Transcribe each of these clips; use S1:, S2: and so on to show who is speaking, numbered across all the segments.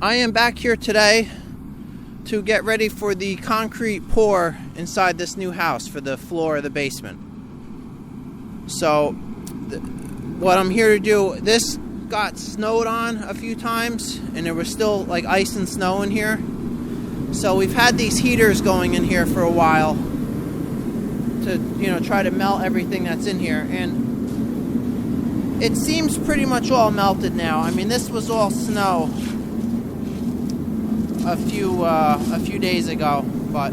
S1: I am back here today to get ready for the concrete pour inside this new house for the floor of the basement. So what I'm here to do, this got snowed on a few times and there was still like ice and snow in here. So we've had these heaters going in here for a while to, try to melt everything that's in here, and it seems pretty much all melted now. I mean, this was all snow a few days ago, but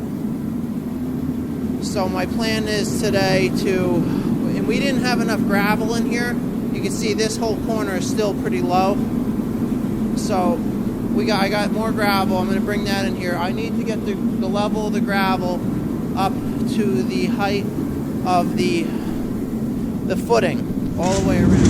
S1: so my plan is today and we didn't have enough gravel in here. You can see this whole corner is still pretty low, so I got more gravel. I'm going to bring that in here. I need to get the level of the gravel up to the height of the footing all the way around.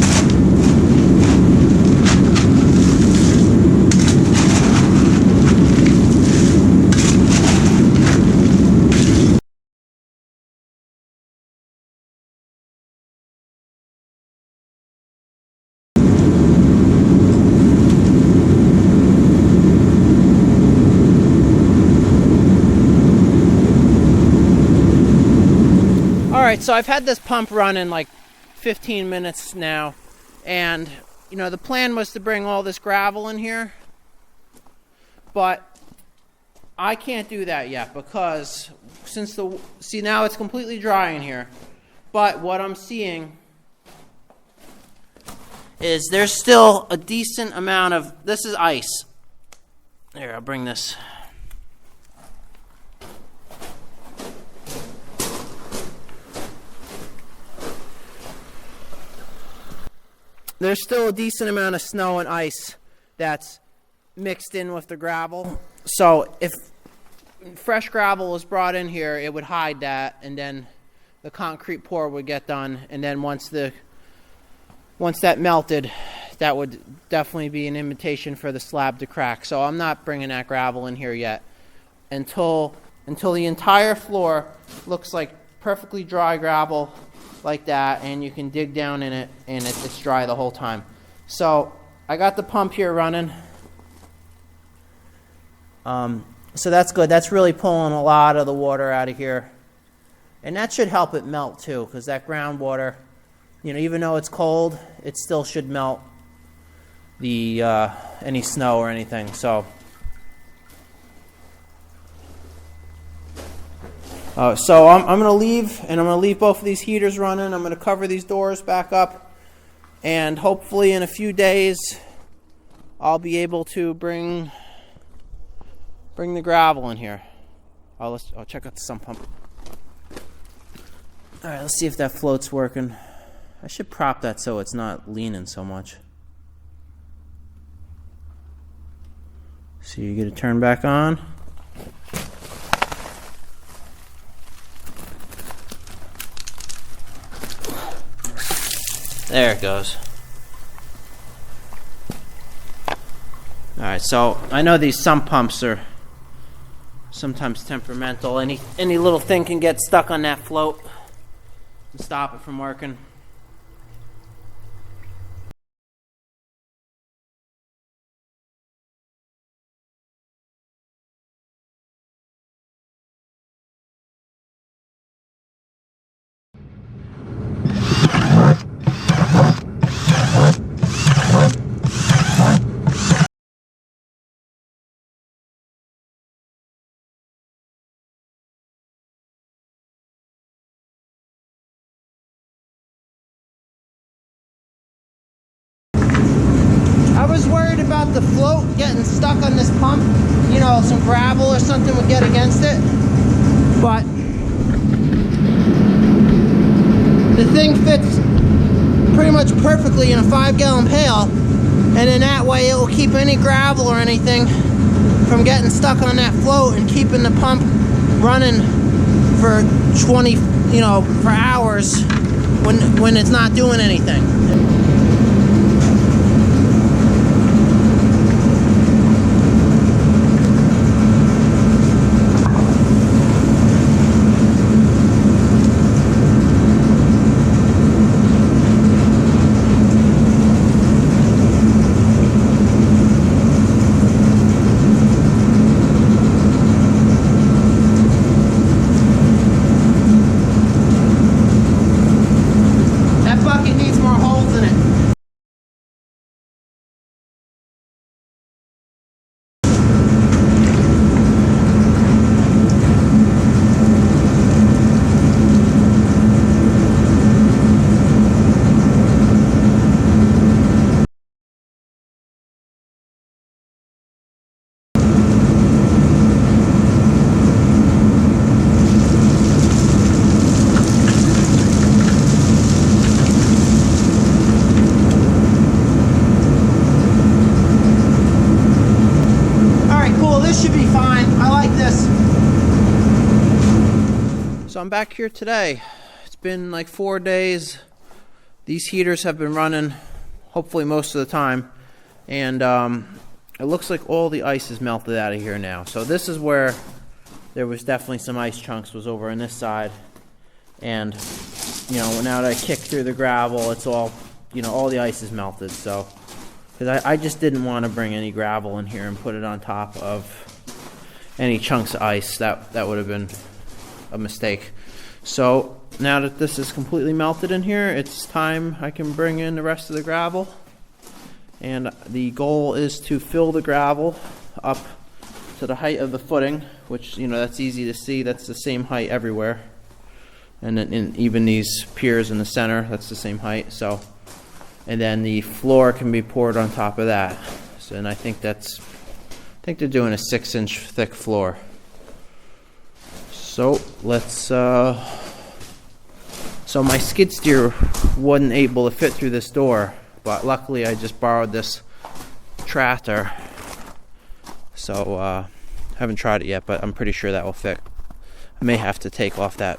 S1: Alright, so I've had this pump running like 15 minutes now, and the plan was to bring all this gravel in here, but I can't do that yet because now it's completely dry in here, but what I'm seeing is there's still a decent amount of, this is ice. Here, I'll bring this. There's still a decent amount of snow and ice that's mixed in with the gravel. So if fresh gravel was brought in here, it would hide that, and then the concrete pour would get done. And then once that melted, that would definitely be an invitation for the slab to crack. So I'm not bringing that gravel in here yet until the entire floor looks like perfectly dry gravel like that, and you can dig down in it and it's dry the whole time. So I got the pump here running, so that's good. That's really pulling a lot of the water out of here, and that should help it melt too, because that groundwater, even though it's cold, it still should melt the any snow or anything. So I'm going to leave, and I'm going to leave both of these heaters running. I'm going to cover these doors back up, and hopefully in a few days I'll be able to bring the gravel in here. I'll check out the sump pump. Alright, let's see if that float's working. I should prop that so it's not leaning so much. So you get it turned back on. There it goes. Alright, so I know these sump pumps are sometimes temperamental. Any little thing can get stuck on that float and stop it from working. I was worried about the float getting stuck on this pump. Some gravel or something would get against it. But the thing fits pretty much perfectly in a 5-gallon pail. And in that way it will keep any gravel or anything from getting stuck on that float and keeping the pump running for for hours when it's not doing anything. this should be fine. I like this. So I'm back here today. It's been like 4 days. These heaters have been running hopefully most of the time. And it looks like all the ice is melted out of here now. So this is where there was definitely some ice chunks, was over on this side. And, you know, now that I kick through the gravel, it's all, you know, all the ice is melted. So, because I just didn't want to bring any gravel in here and put it on top of any chunks of ice. That would have been a mistake. So now that this is completely melted in here, it's time I can bring in the rest of the gravel. And the goal is to fill the gravel up to the height of the footing, which, you know, that's easy to see. That's the same height everywhere. And then even these piers in the center, that's the same height. So, and then the floor can be poured on top of that. So, and I think they're doing a 6-inch thick floor. So let's, so my skid steer wasn't able to fit through this door, but luckily I just borrowed this tractor. So, haven't tried it yet, but I'm pretty sure that will fit. I may have to take off that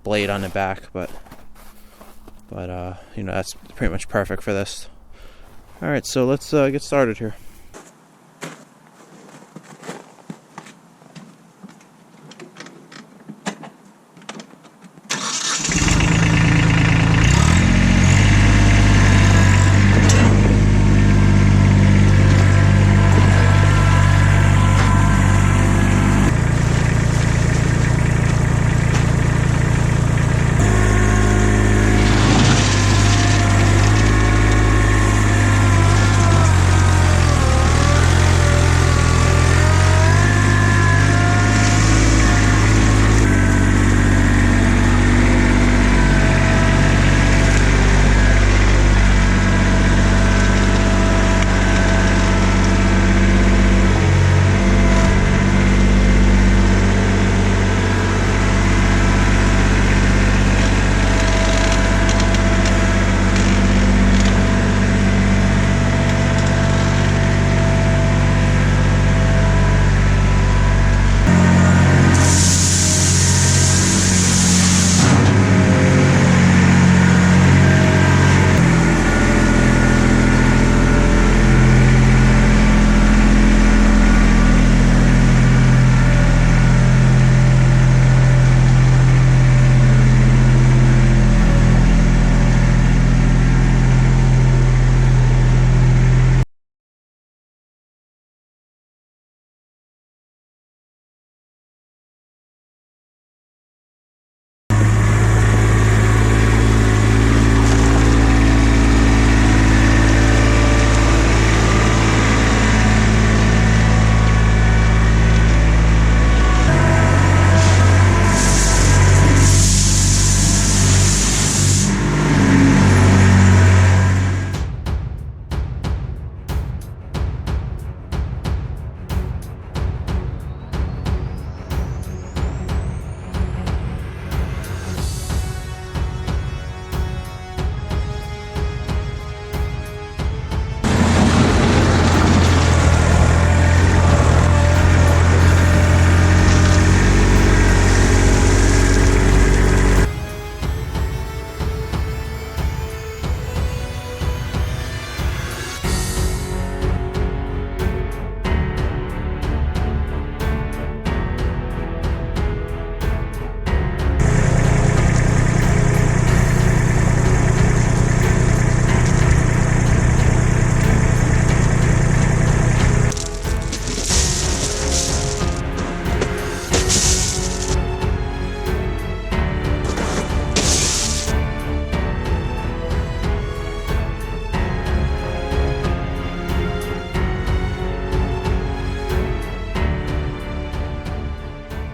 S1: blade on the back, but you know, that's pretty much perfect for this. All right, so let's get started here.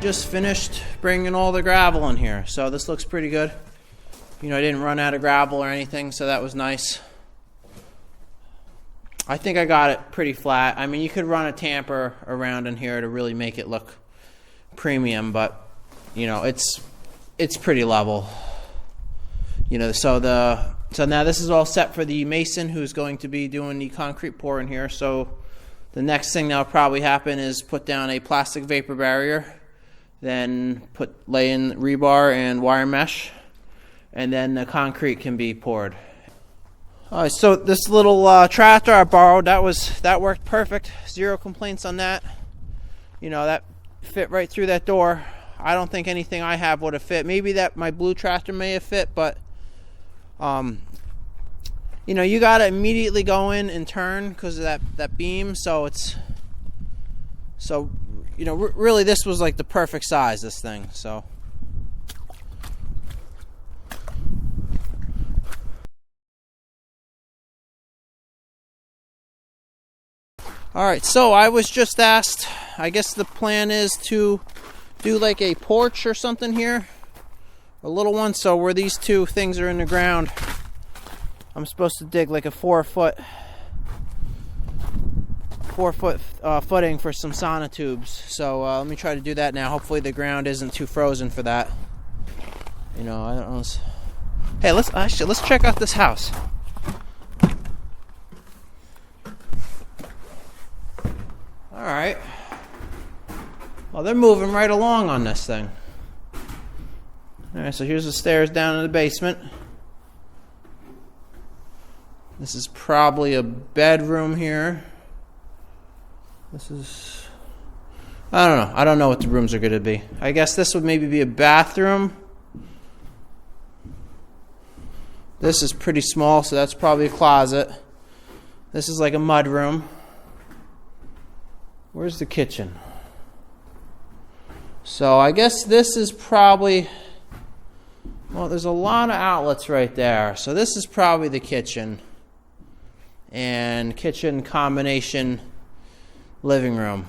S1: Just finished bringing all the gravel in here, so this looks pretty good. You know, I didn't run out of gravel or anything, so that was nice. I think I got it pretty flat. I mean, you could run a tamper around in here to really make it look premium, but you know, it's pretty level. You know, so now this is all set for the mason who's going to be doing the concrete pour in here. So The next thing that'll probably happen is put down a plastic vapor barrier, then lay in rebar and wire mesh, and then the concrete can be poured. All right, so this little tractor I borrowed, that worked perfect. Zero complaints on that. You know, that fit right through that door. I don't think anything I have would have fit. Maybe that my blue tractor may have fit, but you know, you gotta immediately go in and turn because of that beam. So you know, really this was like the perfect size, this thing. So all right, so I was just asked, I guess the plan is to do like a porch or something here, a little one. So where these two things are in the ground, I'm supposed to dig like a 4-foot footing for some sonotubes. So let me try to do that now. Hopefully the ground isn't too frozen for that. You know, I don't know. Hey, let's check out this house. All right. Well, they're moving right along on this thing. All right, so here's the stairs down in the basement. This is probably a bedroom here. This is, I don't know. I don't know what the rooms are going to be. I guess this would maybe be a bathroom. This is pretty small, so that's probably a closet. This is like a mud room. Where's the kitchen? So I guess this is probably, well, there's a lot of outlets right there. So this is probably the kitchen. And kitchen combination living room.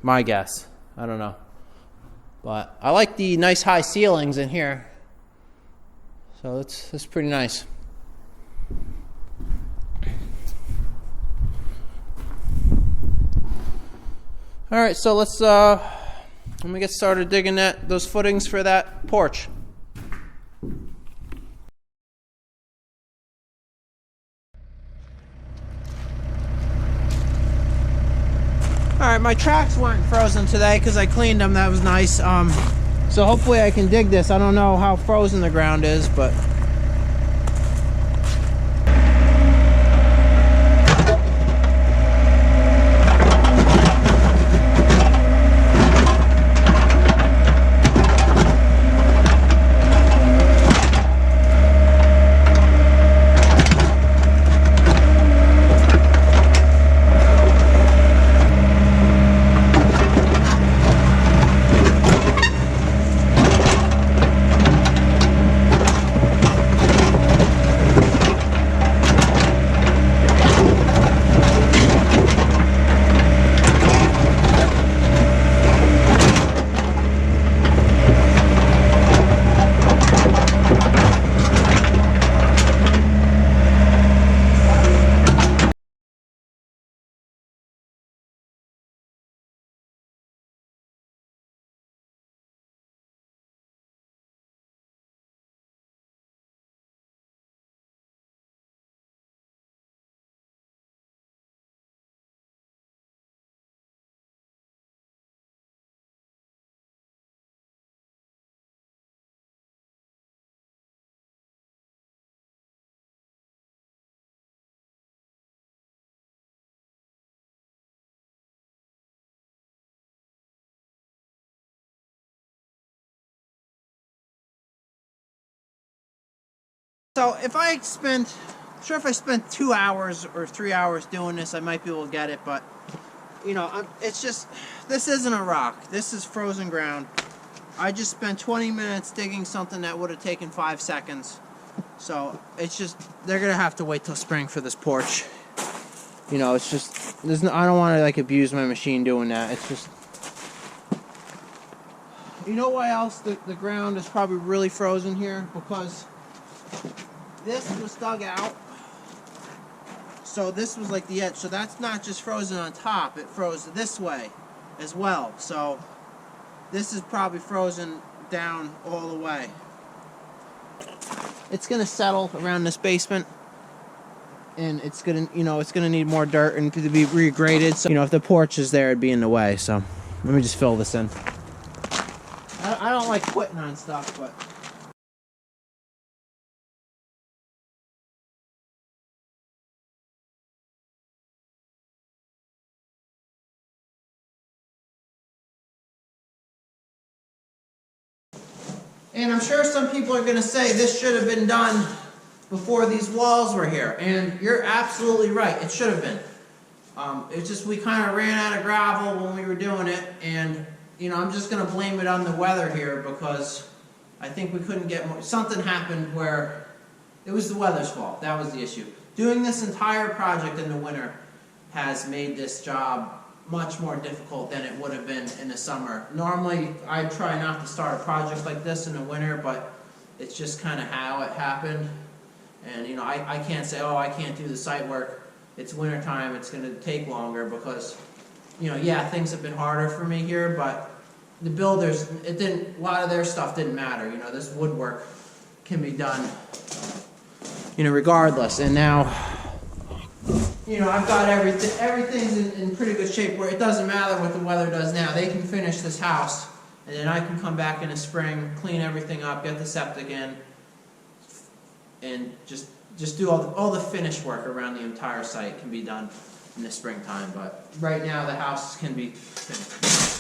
S1: My guess. I don't know. But I like the nice high ceilings in here. So that's pretty nice. All right, so let me get started digging those footings for that porch. All right, my tracks weren't frozen today because I cleaned them. That was nice. So hopefully I can dig this. I don't know how frozen the ground is, but so if I spent 2 hours or 3 hours doing this, I might be able to get it. But you know, it's just, this isn't a rock. This is frozen ground. I just spent 20 minutes digging something that would have taken 5 seconds. So it's just, they're gonna have to wait till spring for this porch. You know, it's just, I don't want to like abuse my machine doing that. It's just, you know why else the ground is probably really frozen here? Because this was dug out. So this was like the edge. So that's not just frozen on top. It froze this way as well. So this is probably frozen down all the way. It's going to settle around this basement. and it's gonna need more dirt and to be regraded. So if the porch is there, it'd be in the way. So let me just fill this in. I don't like quitting on stuff, but. And I'm sure some people are going to say this should have been done before these walls were here. And you're absolutely right. It should have been. It's just we kind of ran out of gravel when we were doing it. And, I'm just going to blame it on the weather here because I think we couldn't get more. Something happened where it was the weather's fault. That was the issue. Doing this entire project in the winter has made this job much more difficult than it would have been in the summer. Normally, I try not to start a project like this in the winter, but it's just kind of how it happened. And I can't say, oh, I can't do the site work. It's winter time. It's going to take longer because, yeah, things have been harder for me here, but the builders, a lot of their stuff didn't matter. This woodwork can be done, regardless. And now, I've got everything's in pretty good shape where it doesn't matter what the weather does now. They can finish this house, and then I can come back in the spring, clean everything up, get the septic in, and just do all the finish work around the entire site can be done in the springtime. But right now the house can be finished.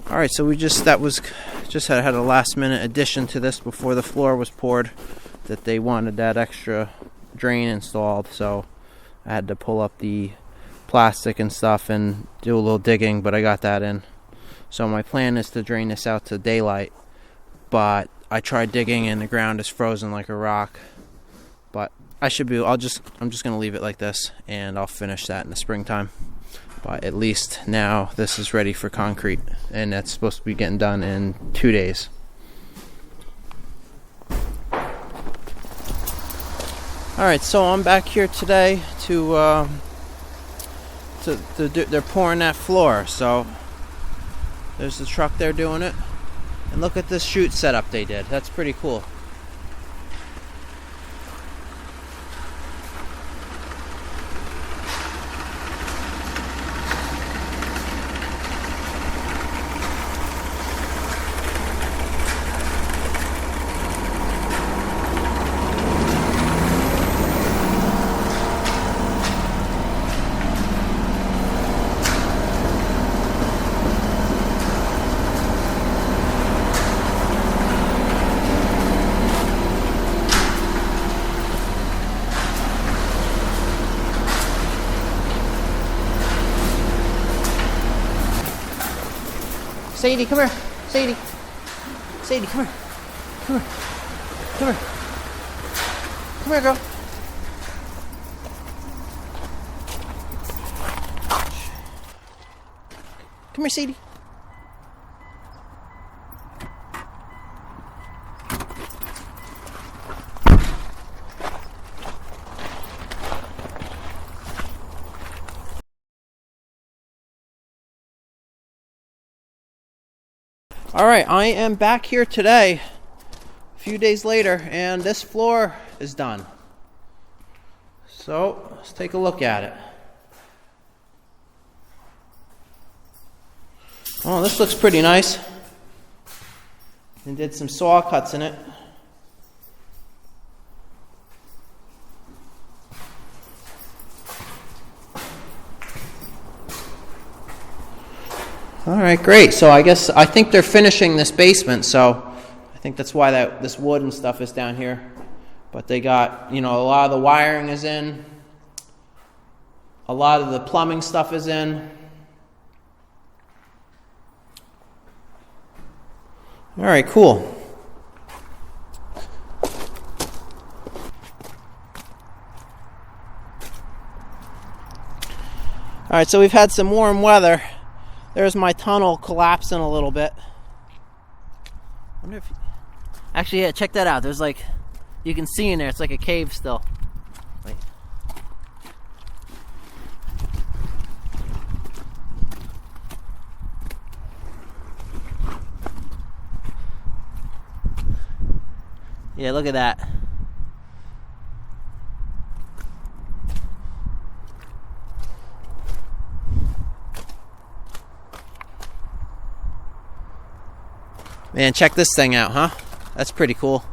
S1: All right, so that was Just had a last minute addition to this before the floor was poured, that they wanted that extra drain installed, so I had to pull up the plastic and stuff and do a little digging, but I got that in. So my plan is to drain this out to daylight, but I tried digging and the ground is frozen like a rock. But I'm just gonna leave it like this, and I'll finish that in the springtime. But at least now this is ready for concrete, and that's supposed to be getting done in 2 days. Alright, so I'm back here today they're pouring that floor. So there's the truck there doing it. And look at this chute setup they did. That's pretty cool. Sadie, come here. Sadie. Sadie, come here. Come here. Come here. Come here, girl. Come here, Sadie. Alright, I am back here today, a few days later, and this floor is done. So, let's take a look at it. Oh, this looks pretty nice. And did some saw cuts in it. Alright, great. So I think they're finishing this basement, so I think that's why this wood and stuff is down here. But they got, a lot of the wiring is in. A lot of the plumbing stuff is in. Alright, cool. Alright, so we've had some warm weather. There's my tunnel collapsing a little bit. Actually, yeah, check that out. There's you can see in there, it's like a cave still. Wait. Yeah, look at that. Man, check this thing out, huh? That's pretty cool.